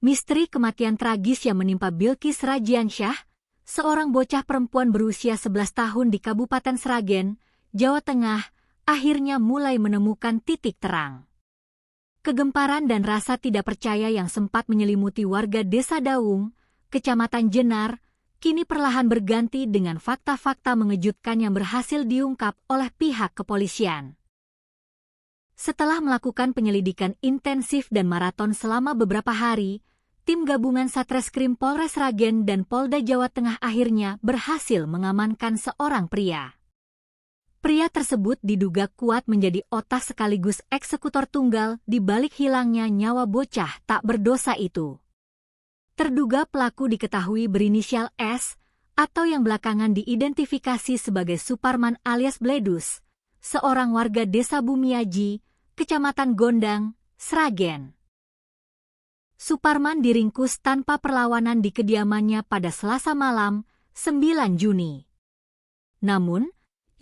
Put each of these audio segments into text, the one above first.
Misteri kematian tragis yang menimpa Bilqis Radiansyah, seorang bocah perempuan berusia 11 tahun di Kabupaten Sragen, Jawa Tengah, akhirnya mulai menemukan titik terang. Kegemparan dan rasa tidak percaya yang sempat menyelimuti warga Desa Daung, Kecamatan Jenar, kini perlahan berganti dengan fakta-fakta mengejutkan yang berhasil diungkap oleh pihak kepolisian. Setelah melakukan penyelidikan intensif dan maraton selama beberapa hari, tim gabungan Satreskrim Polres Sragen dan Polda Jawa Tengah akhirnya berhasil mengamankan seorang pria. Pria tersebut diduga kuat menjadi otak sekaligus eksekutor tunggal di balik hilangnya nyawa bocah tak berdosa itu. Terduga pelaku diketahui berinisial S, atau yang belakangan diidentifikasi sebagai Suparman alias Bledus, seorang warga Desa Bumiaji, Kecamatan Gondang, Sragen. Suparman diringkus tanpa perlawanan di kediamannya pada Selasa malam, 9 Juni. Namun,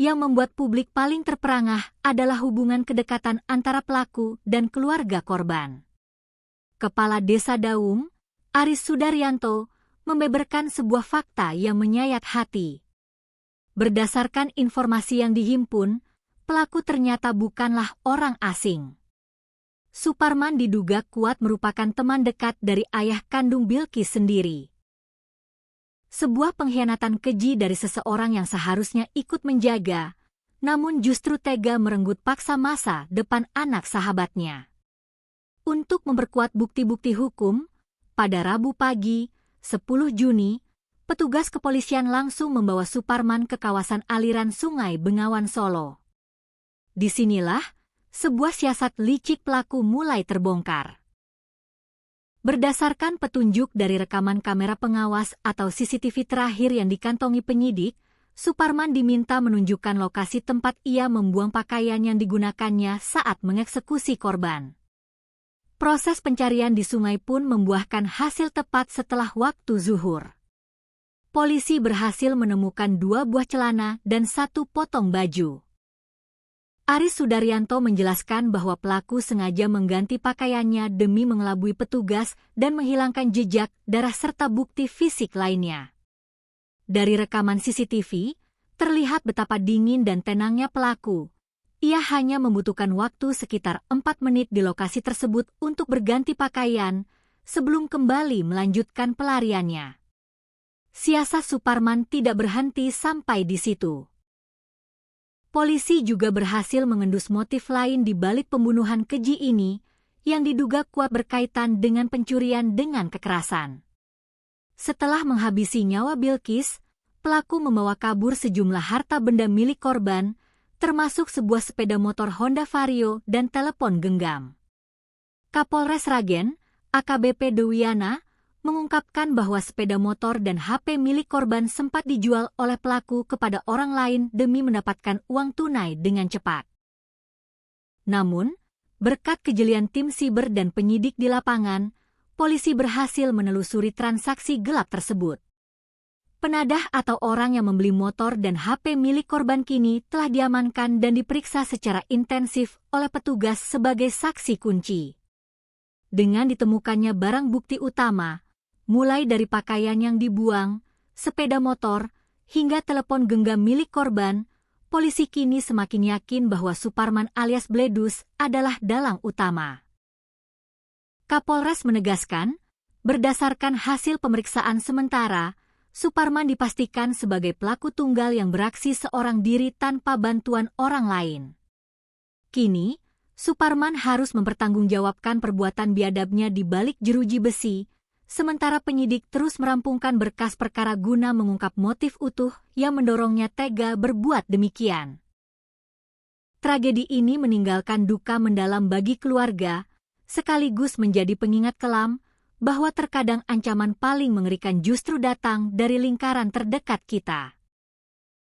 yang membuat publik paling terperangah adalah hubungan kedekatan antara pelaku dan keluarga korban. Kepala Desa Daung, Aris Sudaryanto, membeberkan sebuah fakta yang menyayat hati. Berdasarkan informasi yang dihimpun, pelaku ternyata bukanlah orang asing. Suparman diduga kuat merupakan teman dekat dari ayah kandung Bilqis sendiri. Sebuah pengkhianatan keji dari seseorang yang seharusnya ikut menjaga, namun justru tega merenggut paksa masa depan anak sahabatnya. Untuk memperkuat bukti-bukti hukum, pada Rabu pagi, 10 Juni, petugas kepolisian langsung membawa Suparman ke kawasan aliran Sungai Bengawan Solo. Disinilah, sebuah siasat licik pelaku mulai terbongkar. Berdasarkan petunjuk dari rekaman kamera pengawas atau CCTV terakhir yang dikantongi penyidik, Suparman diminta menunjukkan lokasi tempat ia membuang pakaian yang digunakannya saat mengeksekusi korban. Proses pencarian di sungai pun membuahkan hasil tepat setelah waktu zuhur. Polisi berhasil menemukan 2 buah celana dan 1 potong baju. Aris Sudaryanto menjelaskan bahwa pelaku sengaja mengganti pakaiannya demi mengelabui petugas dan menghilangkan jejak darah serta bukti fisik lainnya. Dari rekaman CCTV, terlihat betapa dingin dan tenangnya pelaku. Ia hanya membutuhkan waktu sekitar 4 menit di lokasi tersebut untuk berganti pakaian sebelum kembali melanjutkan pelariannya. Siasat Suparman tidak berhenti sampai di situ. Polisi juga berhasil mengendus motif lain di balik pembunuhan keji ini yang diduga kuat berkaitan dengan pencurian dengan kekerasan. Setelah menghabisi nyawa Bilqis, pelaku membawa kabur sejumlah harta benda milik korban, termasuk sebuah sepeda motor Honda Vario dan telepon genggam. Kapolres Sragen, AKBP Dewiana, mengungkapkan bahwa sepeda motor dan HP milik korban sempat dijual oleh pelaku kepada orang lain demi mendapatkan uang tunai dengan cepat. Namun, berkat kejelian tim siber dan penyidik di lapangan, polisi berhasil menelusuri transaksi gelap tersebut. Penadah atau orang yang membeli motor dan HP milik korban kini telah diamankan dan diperiksa secara intensif oleh petugas sebagai saksi kunci. Dengan ditemukannya barang bukti utama, mulai dari pakaian yang dibuang, sepeda motor, hingga telepon genggam milik korban, polisi kini semakin yakin bahwa Suparman alias Bledus adalah dalang utama. Kapolres menegaskan, berdasarkan hasil pemeriksaan sementara, Suparman dipastikan sebagai pelaku tunggal yang beraksi seorang diri tanpa bantuan orang lain. Kini, Suparman harus mempertanggungjawabkan perbuatan biadabnya di balik jeruji besi, sementara penyidik terus merampungkan berkas perkara guna mengungkap motif utuh yang mendorongnya tega berbuat demikian. Tragedi ini meninggalkan duka mendalam bagi keluarga, sekaligus menjadi pengingat kelam bahwa terkadang ancaman paling mengerikan justru datang dari lingkaran terdekat kita.